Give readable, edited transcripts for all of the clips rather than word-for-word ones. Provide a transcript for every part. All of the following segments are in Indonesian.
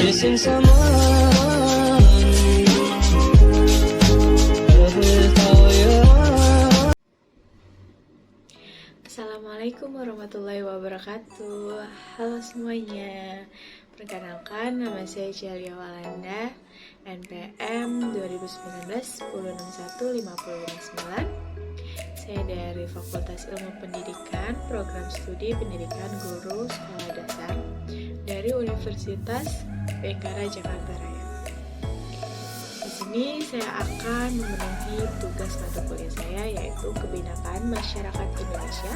missing someone without you. Assalamualaikum warahmatullahi wabarakatuh. Halo semuanya. Perkenalkan, nama saya Celia Walanda, NPM 2019 1061 Saya dari Fakultas Ilmu Pendidikan, Program Studi Pendidikan Guru Sekolah Dasar dari Universitas Bhaikara Jakarta Raya. Di sini saya akan memenuhi tugas mata kuliah saya, yaitu Kebinakaan Masyarakat Indonesia.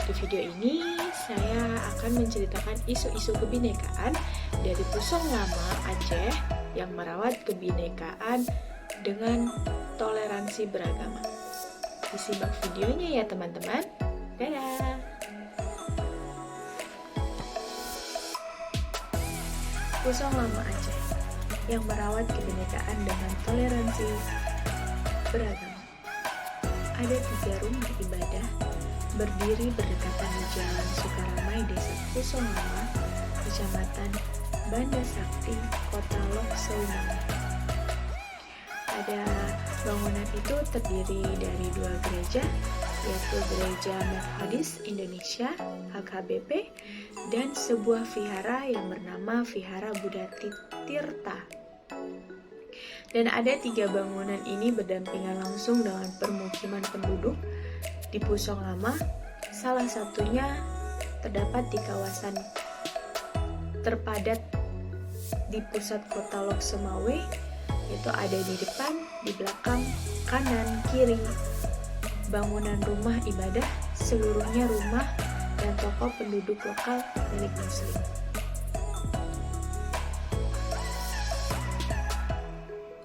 Di video ini saya akan menceritakan isu-isu kebinekaan dari Pusong Lama Aceh yang merawat kebinekaan dengan toleransi beragama. Disimak videonya ya teman-teman. Dadah! Pusong Lama Aceh yang merawat kebinekaan dengan toleransi beragama. Ada 3 rumah ibadah berdiri berdekatan di Jalan Sukaramai, Desa Pusong Lama, Kecamatan Banda Sakti, Kota Lok Sounama. Pada bangunan itu terdiri dari 2 gereja, yaitu Gereja Methodis Indonesia (HKBP) dan sebuah vihara yang bernama Vihara Buddha Tirta. Dan ada 3 bangunan ini berdampingan langsung dengan permukiman penduduk di Pusong Lama. Salah satunya terdapat di kawasan terpadat di pusat kota Lok Semawe, yaitu ada di depan, di belakang, kanan, kiri. Bangunan rumah ibadah seluruhnya rumah dan toko penduduk lokal milik Muslim.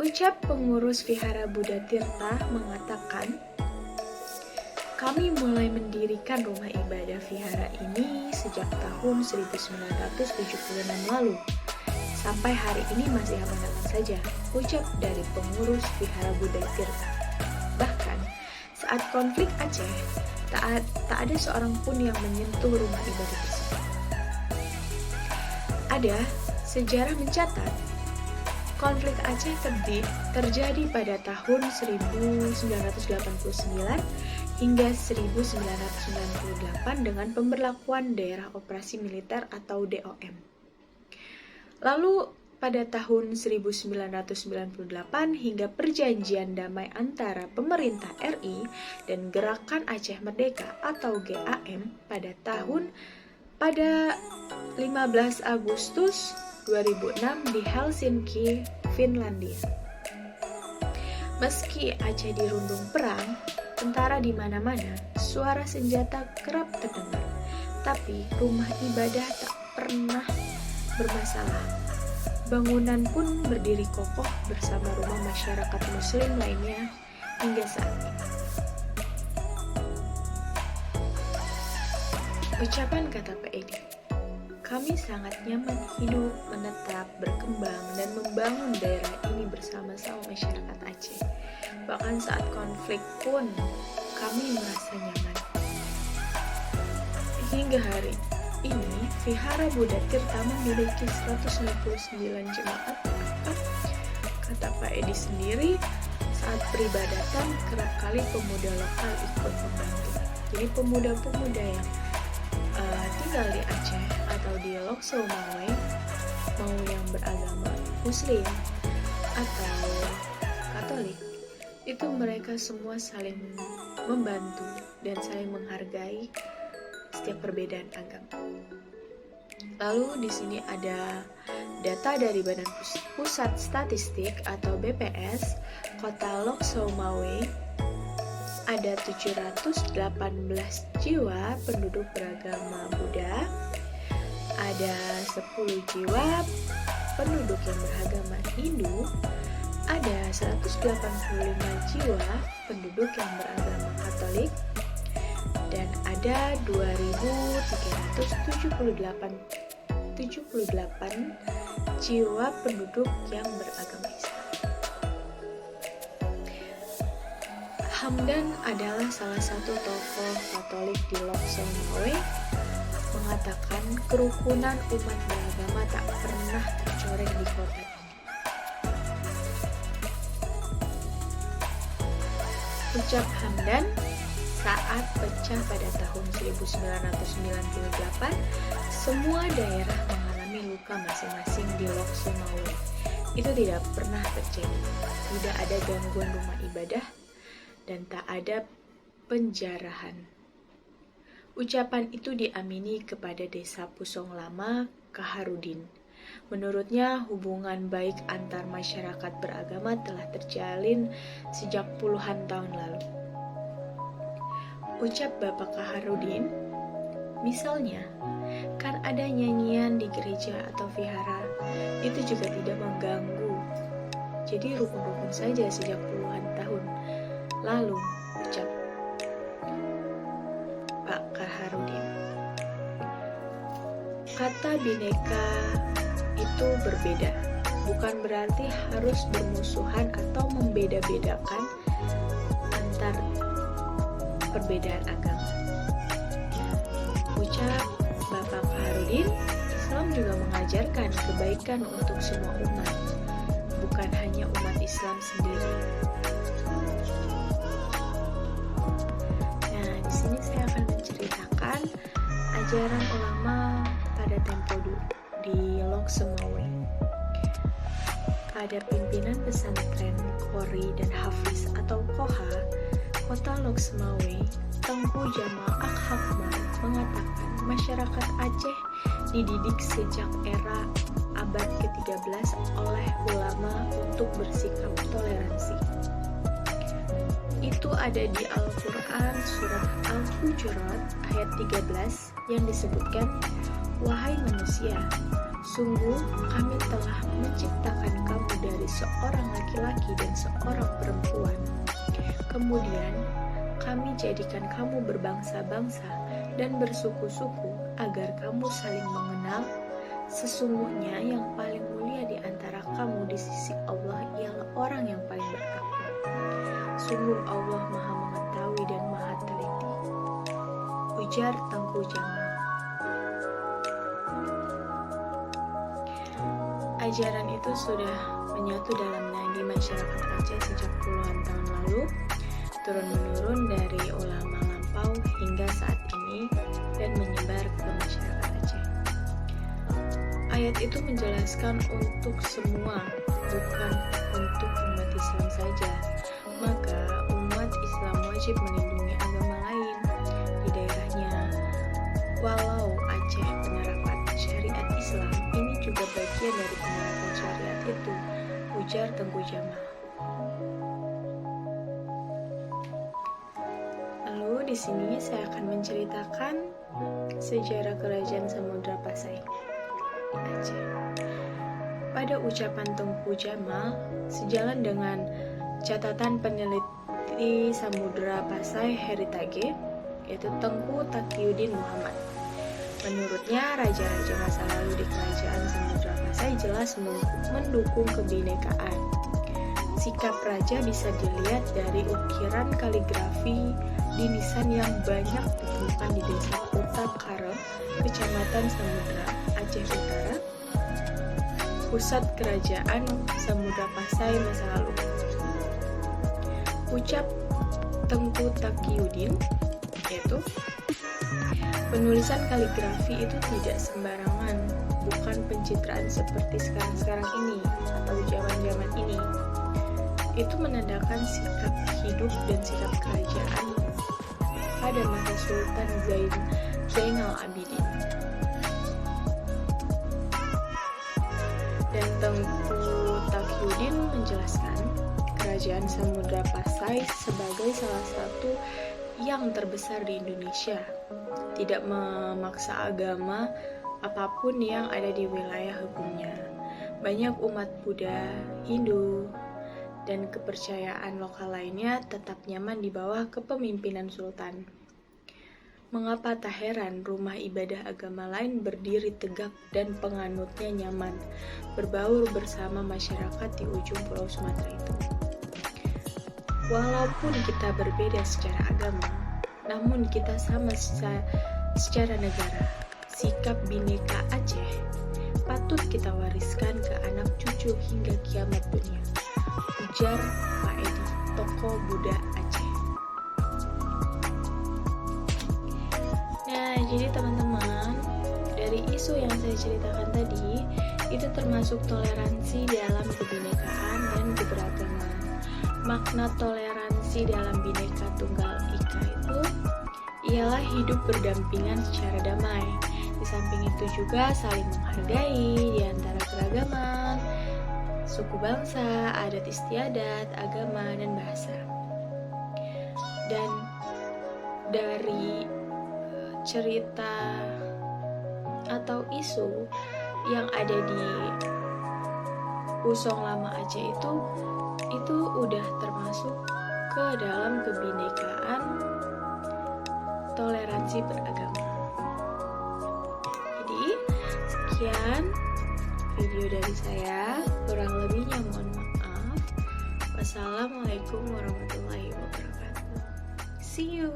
Ucap pengurus Vihara Buddha Tirta mengatakan, "Kami mulai mendirikan rumah ibadah vihara ini sejak tahun 1976 lalu. Sampai hari ini masih aman-aman saja," ucap dari pengurus Vihara Buddha Tirta. Bahkan, saat konflik Aceh, tak ada seorang pun yang menyentuh rumah ibadah tersebut. Ada sejarah mencatat, konflik Aceh terjadi pada tahun 1989 hingga 1998 dengan pemberlakuan Daerah Operasi Militer atau DOM. Lalu pada tahun 1998 hingga Perjanjian Damai antara pemerintah RI dan Gerakan Aceh Merdeka atau GAM pada 15 Agustus 2006 di Helsinki, Finlandia. Meski Aceh dirundung perang, tentara di mana-mana, suara senjata kerap terdengar, tapi rumah ibadah tak pernah bermasalah. Bangunan pun berdiri kokoh bersama rumah masyarakat Muslim lainnya hingga saat ini. Ucapan kata Pak Edi, "Kami sangat nyaman hidup, menetap, berkembang, dan membangun daerah ini bersama-sama masyarakat Aceh. Bahkan saat konflik pun kami merasa nyaman. Hingga hari ini, Vihara Buddha Tirta memiliki 199 jemaat." Kata Pak Edi sendiri, saat peribadatan kerap kali pemuda lokal ikut membantu. Jadi pemuda-pemuda yang tinggal di Aceh atau di Lok Semawe, mau yang beragama Muslim atau Katolik, itu mereka semua saling membantu dan saling menghargai setiap perbedaan agama. Lalu di sini ada data dari Badan Pusat Statistik atau BPS Kota Lok Semawe. Ada 718 jiwa penduduk beragama Buddha, ada 10 jiwa penduduk yang beragama Hindu, ada 185 jiwa penduduk yang beragama Katolik, dan ada 2.378 jiwa penduduk yang beragama Islam. Hamdan adalah salah satu tokoh Katolik di Lok Semawe, mengatakan kerukunan umat beragama tak pernah tercoret tercoreng di kota ini. Ucap Hamdan saat pecah pada tahun 1998, semua daerah mengalami luka masing-masing di Lok Sumawe. Itu tidak pernah terjadi. Tidak ada gangguan rumah ibadah dan tak ada penjarahan. Ucapan itu diamini kepada Desa Pusong Lama, Kaharudin. Menurutnya, hubungan baik antar masyarakat beragama telah terjalin sejak puluhan tahun lalu. Ucap Bapak Kaharudin, misalnya, kan ada nyanyian di gereja atau vihara, itu juga tidak mengganggu. Jadi rukun-rukun saja sejak puluhan tahun lalu, ucap Pak Kaharudin. Kata bineka itu berbeda, bukan berarti harus bermusuhan atau membeda-bedakan antar perbedaan agama. Ucap Bapak Kaharudin, Islam juga mengajarkan kebaikan untuk semua umat, bukan hanya umat Islam sendiri. Nah, di sini saya akan menceritakan ajaran ulama pada tempo dulu di Lok Sumawe. Pada pimpinan pesantren Qori dan Hafiz atau Koha, Kota Lok Sumawe, Tengku Jamal Ak-Hakmal mengatakan masyarakat Aceh dididik sejak era abad ke-13 oleh ulama untuk bersikap toleransi. Itu ada di Al-Quran Surat Al-Hujurat ayat 13 yang disebutkan, "Wahai manusia, sungguh kami telah menciptakan kamu dari seorang laki-laki dan seorang perempuan. Kemudian kami jadikan kamu berbangsa-bangsa dan bersuku-suku agar kamu saling mengenal. Sesungguhnya yang paling mulia di antara kamu di sisi Allah ialah orang yang paling bertakwa. Sungguh Allah Maha Mengetahui dan Maha Teliti." Ujar Tengku Jamal. Ajaran itu sudah menyatu dalam nadi masyarakat Aceh sejak puluhan tahun lalu, turun-menurun dari ulama lampau hingga saat ini dan menyebar ke masyarakat Aceh. Ayat itu menjelaskan untuk semua, bukan untuk umat Islam saja. Maka umat Islam wajib melindungi agama lain di daerahnya. Walau Aceh penerapan syariat Islam, ini juga bagian dari penerapan syariat itu, ujar Tengku Jamal. Lalu di sini saya akan menceritakan sejarah kerajaan Samudra Pasai di Aceh. Pada ucapan Tengku Jamal, sejalan dengan catatan peneliti Samudra Pasai Heritage, yaitu Tengku Taqiyuddin Muhammad. Menurutnya, raja-raja masa lalu di kerajaan Samudra Pasai jelas mendukung kebinekaan. Sikap raja bisa dilihat dari ukiran kaligrafi di nisan yang banyak ditemukan di desa Kota Karo, Kecamatan Samudra, Aceh Utara, pusat kerajaan Samudra Pasai masa lalu. Ucap Tengku Taqiyuddin, yaitu penulisan kaligrafi itu tidak sembarangan, bukan pencitraan seperti sekarang-sekarang ini atau zaman-zaman ini. Itu menandakan sikap hidup dan sikap kerajaan pada masa Sultan Zainal Abidin. Dan Tengku Taqiyuddin menjelaskan kerajaan Samudra Pasai sebagai salah satu yang terbesar di Indonesia, tidak memaksa agama apapun yang ada di wilayah hukumnya. Banyak umat Buddha, Hindu, dan kepercayaan lokal lainnya tetap nyaman di bawah kepemimpinan Sultan. Mengapa tak heran rumah ibadah agama lain berdiri tegak dan penganutnya nyaman berbaur bersama masyarakat di ujung Pulau Sumatera itu. Walaupun kita berbeda secara agama, namun kita sama secara negara. Sikap Bhinneka Aceh patut kita wariskan ke anak cucu hingga kiamat dunia, ujar Pak Edi, tokoh Buddha Aceh. Nah, jadi teman-teman, dari isu yang saya ceritakan tadi, itu termasuk toleransi dalam kebinekaan dan keberagaman. Makna toleransi dalam Bhinneka Tunggal Ika itu ialah hidup berdampingan secara damai. Di samping itu juga saling menghargai di antara keragaman, suku bangsa, adat istiadat, agama, dan bahasa. Dan dari cerita atau isu yang ada di Usong Lama Aceh itu udah termasuk ke dalam kebinekaan toleransi beragama. Jadi sekian video dari saya, kurang lebihnya mohon maaf. Wassalamualaikum warahmatullahi wabarakatuh. See you.